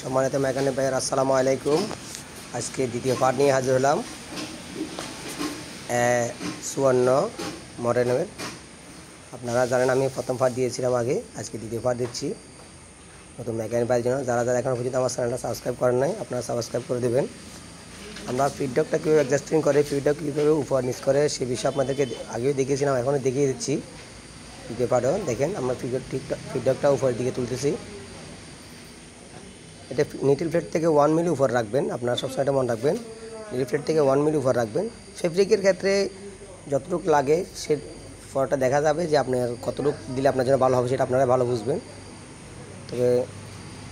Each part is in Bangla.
সম্মানিত মেকানিক ভাইয়ের আসসালামু আলাইকুম। আজকে দ্বিতীয় পার্ট নিয়ে হাজির হলাম 54 মডেলের। আপনারা জানেন আমি প্রথম পার্ট দিয়েছিলাম আগে, আজকে দ্বিতীয় পার্ট দিচ্ছি নতুন মেকানিক ভাইয়ের জন্য। যারা যারা এখনও পর্যন্ত আমার চ্যানেলটা সাবস্ক্রাইব করেন নাই, আপনারা সাবস্ক্রাইব করে দেবেন। আমরা ফিডব্যাকটা কীভাবে অ্যাডজাস্টিং করে, ফিডব্যাক কীভাবে উপর নিচ করে সে বিষয়ে আপনাদেরকে আগেও দেখিয়েছিলাম, এখনও দেখিয়ে দিচ্ছি। দ্বিতীয় পার্টও দেখেন, আমরা ফিডব্যাকটা উপরের দিকে তুলতেছি। এটা নিটেল প্লেট থেকে 1 মিলি উপর রাখবেন, আপনারা সবসময় মনে রাখবেন নিটেল প্লেট থেকে 1 মিলি উপর রাখবেন। ফেব্রিকের ক্ষেত্রে যতটুকু লাগে সে ফলটা দেখা যাবে যে আপনার কতটুকু দিলে আপনার জন্য ভালো হবে, সেটা আপনারা ভালো বুঝবেন। তবে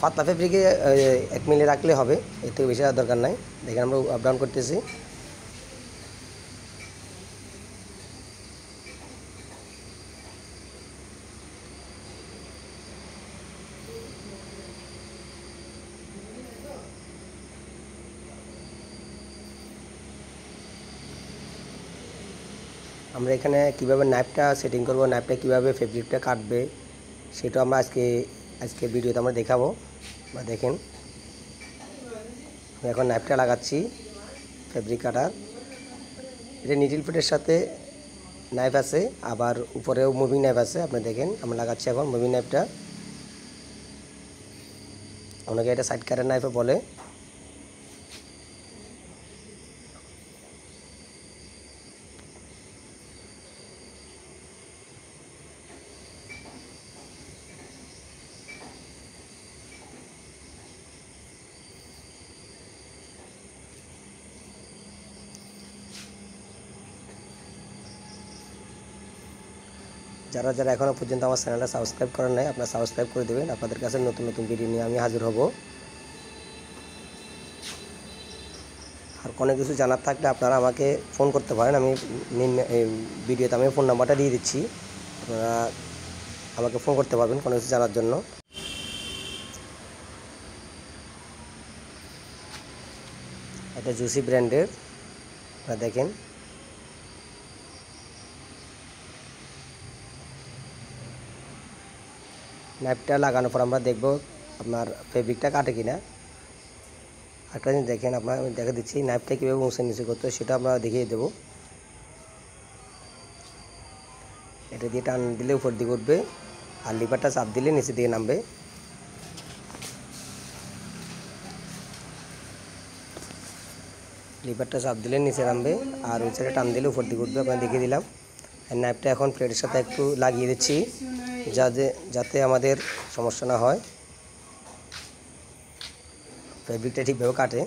পাতলা ফেব্রিকে 1 মিলি রাখলে হবে, এর থেকে বেশি দরকার নাই। দেখেন আমরা আপ ডাউন করতেছি। আমরা এখানে কীভাবে নাইফটা সেটিং করব, নাইফটা কীভাবে ফেব্রিকটা কাটবে, সেটা আমরা আজকে ভিডিওতে আমরা দেখাবো। বা দেখেন আমি এখন নাইফটা লাগাচ্ছি ফেব্রিক কাটার। এটা নিডল প্লেটের সাথে নাইফ আছে, আবার উপরেও মুভিং নাইফ আছে। আপনি দেখেন আমরা লাগাচ্ছি এখন মুভিং নাইফটা। অনেকে এটা সাইড কাটার নাইফও বলে। যারা যারা এখনও পর্যন্ত আমার চ্যানেলটা সাবস্ক্রাইব করেন নাই, আপনারা সাবস্ক্রাইব করে দেবেন। আপনাদের কাছে নতুন নতুন ভিডিও নিয়ে আমি হাজির হব। আর কোনো কিছু জানার থাকলে আপনারা আমাকে ফোন করতে পারেন, আমি ভিডিওতে আমি ফোন নাম্বারটা দিয়ে দিচ্ছি, আপনারা আমাকে ফোন করতে পারবেন কোনো কিছু জানার জন্য। এটা জুসি ব্র্যান্ডের, আপনারা দেখেন। নাইফটা লাগানোর পর আমরা দেখব আপনার ফেব্রিকটা কাটে কিনা। একটা জিনিস দেখেন, আপনার আমি দেখে দিচ্ছি নাইফটা কীভাবে মুছে নিচে করতে হয়, সেটা আমরা দেখিয়ে দেবো। এটা দিয়ে টান দিলে উপর দিকে উঠবে, আর লিভারটা চাপ দিলে নিচের দিকে নামবে। লিভারটা চাপ দিলে নিচে নামবে, আর ওই সাইডে টান দিলে উপর দিকে উঠবে। আপনাকে দেখিয়ে দিলাম। আর নাইফটা এখন প্লেটের সাথে একটু লাগিয়ে দিচ্ছি যাতে আমাদের সমস্যা না হয়, ফেব্রিকটা ঠিকভাবে কাটে।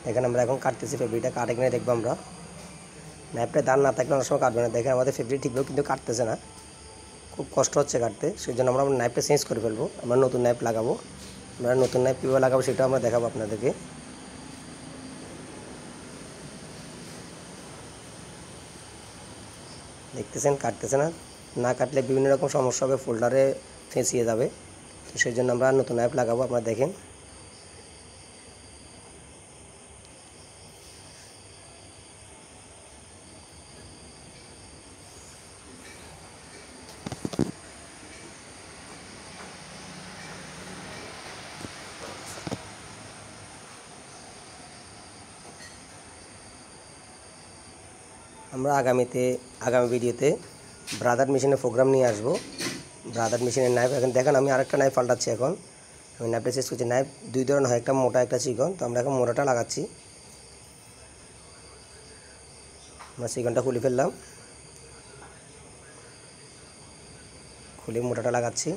এখানে আমরা এখন কাটতেছি, ফেব্রিকটা কাটে কিনা দেখবো আমরা। নাইফটা দান না থাকলে অনেক সময় কাটবে না। দেখেন আমাদের ফেব্রিক ঠিকভাবে কিন্তু কাটতেছে না, খুব কষ্ট হচ্ছে কাটতে। সেই জন্য আমরা নাইফটা চেঞ্জ করে ফেলবো, আমরা নতুন নাইফ লাগাবো। আমরা নতুন নাইফ কীভাবে লাগাবো সেটা আমরা দেখাবো আপনাদেরকে। দেখতেছেন কাটতেছে না, না কাটলে বিভিন্ন রকম সমস্যা হবে, ফোল্ডারে ফেঁসিয়ে যাবে। তো সেই জন্য আমরা নতুন নাইফ লাগাবো। আপনারা দেখেন আমরা আগামী ভিডিওতে ব্রাদার মেশিনের প্রোগ্রাম নিয়ে আসবো। ব্রাদার মেশিনের নাইফ এখন দেখেন, আমি আরেকটা নাইফ পাল্টাচ্ছি। এখন আমি নাইফটা চেঞ্জ করছি। নাইফ দুই ধরনের হয়, একটা মোটা একটা চিকন। তো আমরা এখন মোটাটা লাগাচ্ছি। আমরা চিকনটা খুলে ফেললাম, খুলে মোটাটা লাগাচ্ছি।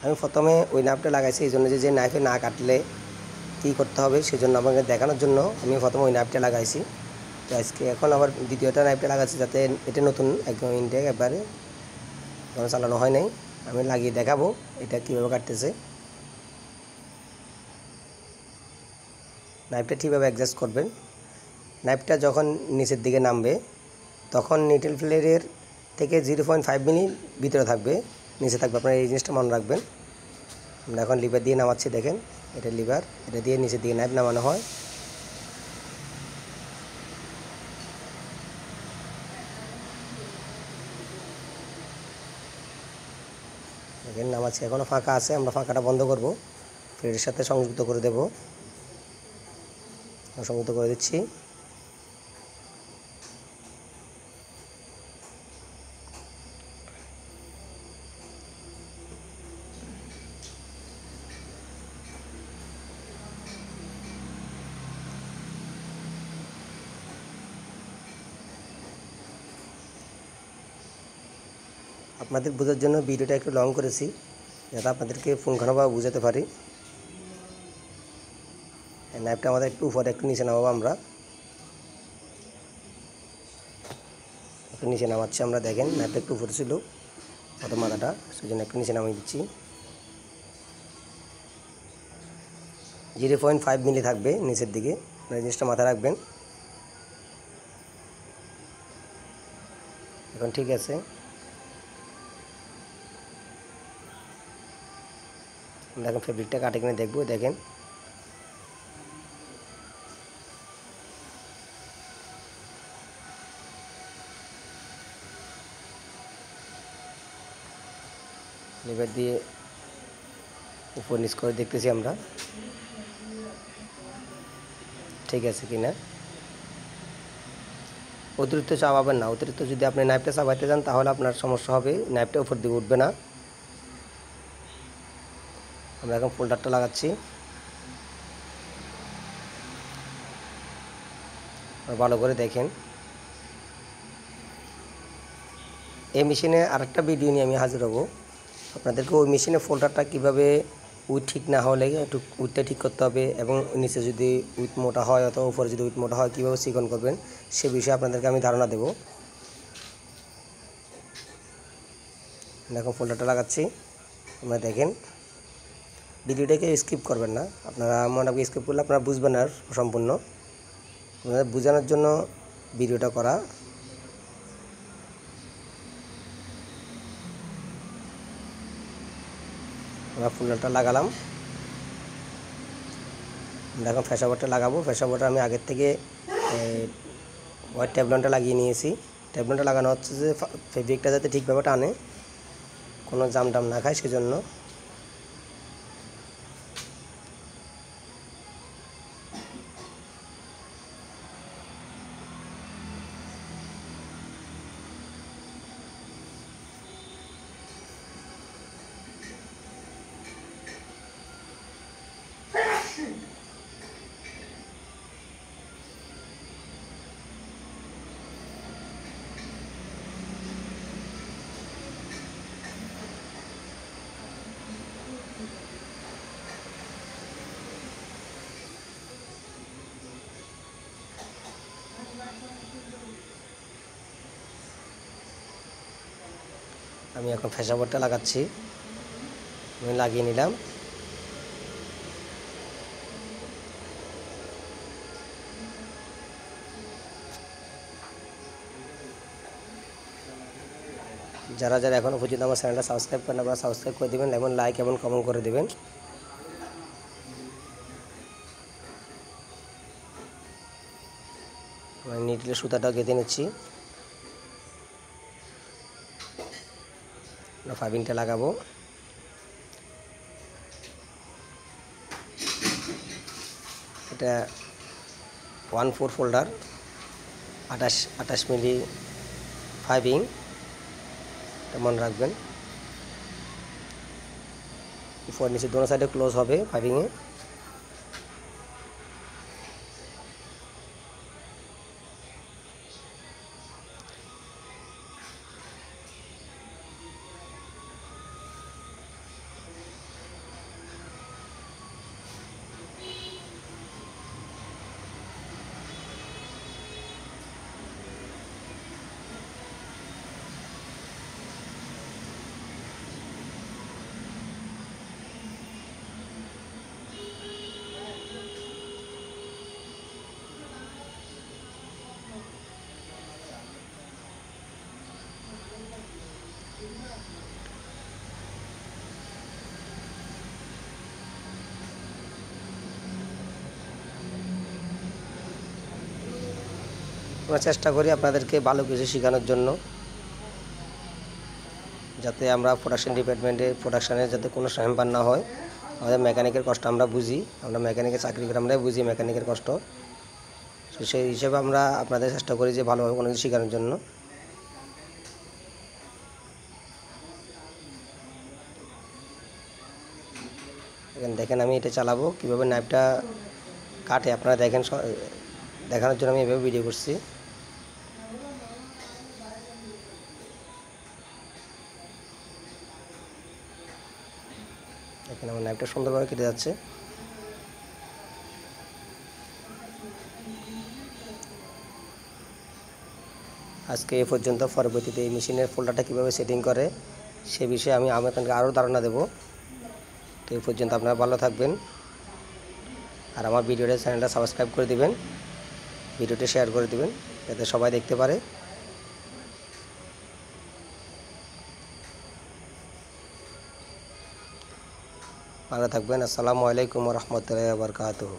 আমি প্রথমে ওই নাইফটা লাগাইছি এই জন্য যে নাইফে না কাটলে কী করতে হবে সেজন্য আমাকে দেখানোর জন্য আমি প্রথমে ওই নাইফটা লাগাইছি। তো আজকে এখন আবার দ্বিতীয়টা নাইফটা লাগাচ্ছি, যাতে এটা নতুন একদম ইনটেক, একবারে কোনো চালানো হয় নাই। আমি লাগিয়ে দেখাবো এটা কীভাবে কাটতেছে। নাইফটা ঠিকভাবে অ্যাডজাস্ট করবেন। নাইফটা যখন নিচের দিকে নামবে তখন নিডল প্লেটের থেকে 0.5 মিলি ভিতরে থাকবে, নিচে থাকবে। আপনারা এই জিনিসটা মনে রাখবেন। আমরা এখন লিভার দিয়ে নামাচ্ছি, দেখেন এটা লিভার, এটা দিয়ে নিচের দিকে নাইফ নামানো হয়। দেখেন নামাচ্ছি, এখনও ফাঁকা আছে, আমরা ফাঁকাটা বন্ধ করব, ফ্রেডের সাথে সংযুক্ত করে দেব। সংযুক্ত করে দিচ্ছি। আপনাদের বোঝার জন্য ভিডিওটা একটু লং করেছি, যাতে আপনাদেরকে পুঙ্খানুভাবে বুঝাতে পারি। নাইফটা আমাদের একটু উপরে একটু নিচে নামাবো, আমরা একটু নিচে নামাচ্ছি। আমরা দেখেন নাইফটা একটু উপরে ছিল প্রথম মাথাটা, সেই জন্য একটু নিচে নামিয়ে দিচ্ছি। 0.5 মিলি থাকবে নিচের দিকে, এই জিনিসটা মাথায় রাখবেন। এখন ঠিক আছে। আমরা এখন ফেব্রিকটা কাটে কিনে দেখবো। দেখেন লিভার দিয়ে উপর নিচ করে দেখতেছি আমরা ঠিক আছে কিনা। অতিরিক্ত চাপাবেন না, অতিরিক্ত যদি আপনি নাইফটা চাপাইতে যান তাহলে আপনার সমস্যা হবে, নাইফটা উপর দিকে উঠবে না। আমরা এখন ফোল্ডারটা লাগাচ্ছি। ভালো করে দেখেন। এই মেশিনে আরেকটা ভিডিও নিয়ে আমি হাজির হব, আপনাদেরকে ওই মেশিনে ফোল্ডারটা কীভাবে উইথ ঠিক না হলে একটু উইথটা ঠিক করতে হবে, এবং নিচে যদি উইথ মোটা হয় অথবা উপরে যদি উইথ মোটা হয় কীভাবে চিকন করবেন সে বিষয়ে আপনাদেরকে আমি ধারণা দেব। এখন ফোল্ডারটা লাগাচ্ছি। আপনারা দেখেন ভিডিওটাকে স্কিপ করবেন না, আপনারা মনে হয় স্কিপ করলে আপনারা বুঝবেন না সম্পূর্ণ। আপনাদের বোঝানোর জন্য ভিডিওটা করা। আমরা ফোল্ডারটা লাগালাম। আমরা এখন ফেসাবোর্ডটা লাগাবো। ফেসাবোর্ডটা আমি আগের থেকে হোয়াইট ট্যাবলনটা লাগিয়ে নিয়েছি। ট্যাবলনটা লাগানো হচ্ছে যে ফেব্রিকটা যাতে ঠিকভাবে টানে, কোনো জাম টাম না খায় সেজন্য। আমি এখন ফেসাবোর্ডটা লাগাচ্ছি, আমি লাগিয়ে নিলাম। যারা যারা এখনও পর্যন্ত আমার চ্যানেলটা সাবস্ক্রাইব করেন আপনারা সাবস্ক্রাইব করে দেবেন এবং লাইক এবং কমেন্ট করে দেবেন। আমি নিডলে সুতাটা গেঁথে নিচ্ছি। ফাইবিংটা লাগাবো। এটা 1/4 ফোল্ডার, 28 মিলি ফাইবিং, এটা মনে রাখবেন। উপর নিচে দোনো সাইডে ক্লোজ হবে ফাইবিংয়ে। আমরা চেষ্টা করি আপনাদেরকে ভালো কিছু শেখানোর জন্য, যাতে আমরা প্রোডাকশন ডিপার্টমেন্টে প্রোডাকশানের যাতে কোনো হ্যাম্পার না হয়। আমাদের মেকানিকের কষ্ট আমরা বুঝি, আমরা মেকানিকের চাকরি করে আমরাই বুঝি মেকানিকের কষ্ট। তো সেই হিসেবে আমরা আপনাদের চেষ্টা করি যে ভালোভাবে কোনো কিছু শেখানোর জন্য। এখানে দেখেন আমি এটা চালাবো, কীভাবে নাইফটা কাটে আপনারা দেখেন, দেখানোর জন্য আমি এভাবে ভিডিও করছি। দেখেন আমার নাইফটা সুন্দরভাবে কেটে যাচ্ছে। আজকে এ পর্যন্ত। পরবর্তীতে এই মেশিনের ফোল্ডারটা কীভাবে সেটিং করে সে বিষয়ে আমি আপনাদেরকে আরও ধারণা দেব। তো এই পর্যন্ত আপনারা ভালো থাকবেন, আর আমার ভিডিওটা চ্যানেলটা সাবস্ক্রাইব করে দিবেন, ভিডিওটি শেয়ার করে দিবেন যাতে সবাই দেখতে পারে। ভালো থাকবেন। আসসালামু আলাইকুম ওয়া রাহমাতুল্লাহি ওয়া বারাকাতুহু।